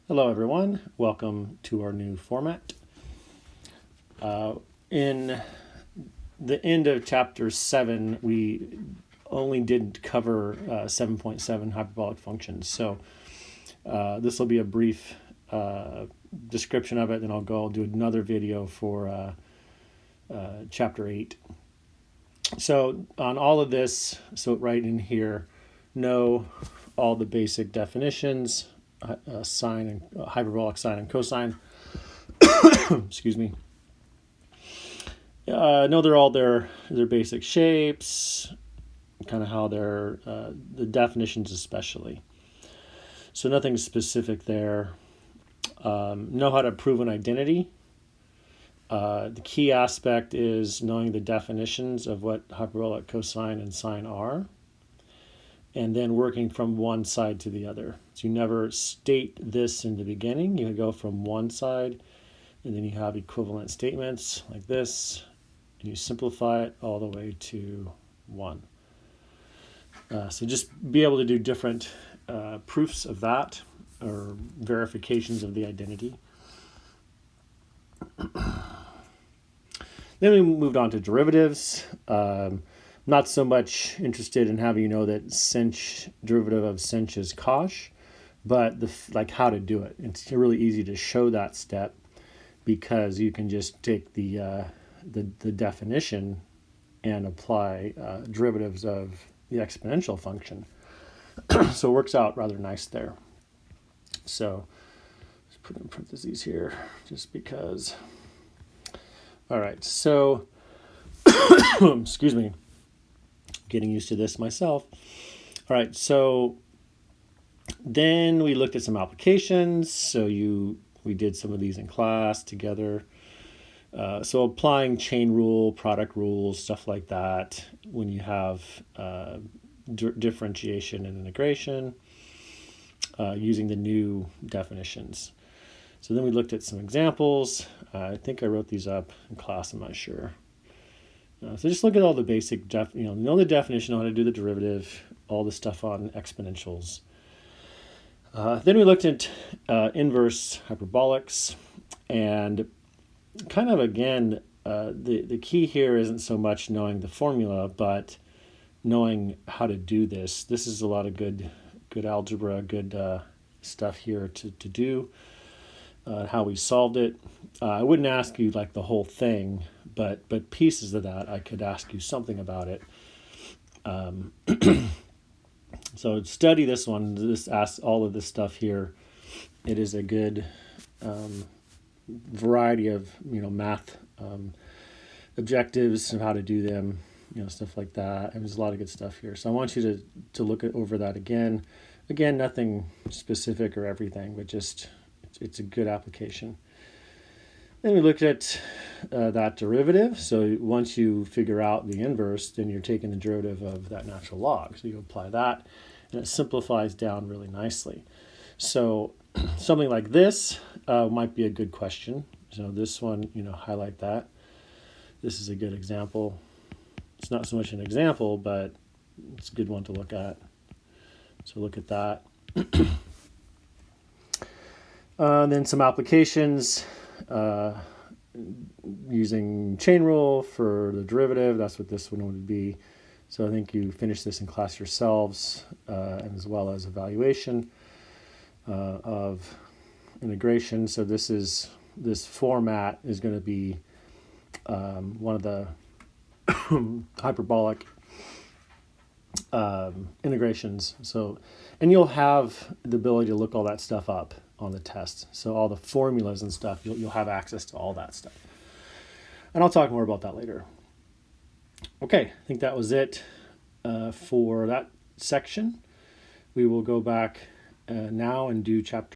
Hello everyone, welcome to our new format. In the end of chapter 7, we only did cover 7.7 hyperbolic functions. So this will be a brief description of it, then I'll do another video for chapter 8. So on all of this, so right in here, know all the basic definitions, sine and hyperbolic sine and cosine. Excuse me. Know they're all their basic shapes, kind of how they're the definitions especially. So nothing specific there. Know how to prove an identity. The key aspect is knowing the definitions of what hyperbolic cosine and sine are, and then working from one side to the other. So you never state this in the beginning. You go from one side, and then you have equivalent statements like this, and you simplify it all the way to 1. So just be able to do different proofs of that, or verifications of the identity. Then we moved on to derivatives. Not so much interested in having you know that sinh derivative of sinh is cosh, but like how to do it. It's really easy to show that step because you can just take the definition and apply derivatives of the exponential function. So it works out rather nice there. So let's put in parentheses here just because. All right, so excuse me, getting used to this myself. All right, so then we looked at some applications. So we did some of these in class together. So applying chain rule, product rules, stuff like that when you have differentiation and integration, using the new definitions. So then we looked at some examples. I think I wrote these up in class, I'm not sure. So just look at all the basic, know the definition, know how to do the derivative, all the stuff on exponentials. Then we looked at inverse hyperbolics, and kind of again, the key here isn't so much knowing the formula, but knowing how to do this. This is a lot of good algebra, good stuff here to do. How we solved it. I wouldn't ask you like the whole thing, but pieces of that I could ask you something about it. So study this one. Just ask all of this stuff here. It is a good variety of math objectives and how to do them, stuff like that. And there's a lot of good stuff here. So I want you to look over that again. Again, nothing specific or everything, but just it's a good application. Then we looked at that derivative. So once you figure out the inverse, then you're taking the derivative of that natural log. So you apply that, and it simplifies down really nicely. So something like this might be a good question. So this one, highlight that. This is a good example. It's not so much an example, but it's a good one to look at. So look at that. Then some applications using chain rule for the derivative. That's what this one would be. So I think you finish this in class yourselves, and as well as evaluation of integration. So this format is going to be one of the hyperbolic integrations. So, and you'll have the ability to look all that stuff up on the test. So all the formulas and stuff, you'll have access to all that stuff. And I'll talk more about that later. Okay, I think that was it for that section. We will go back now and do chapter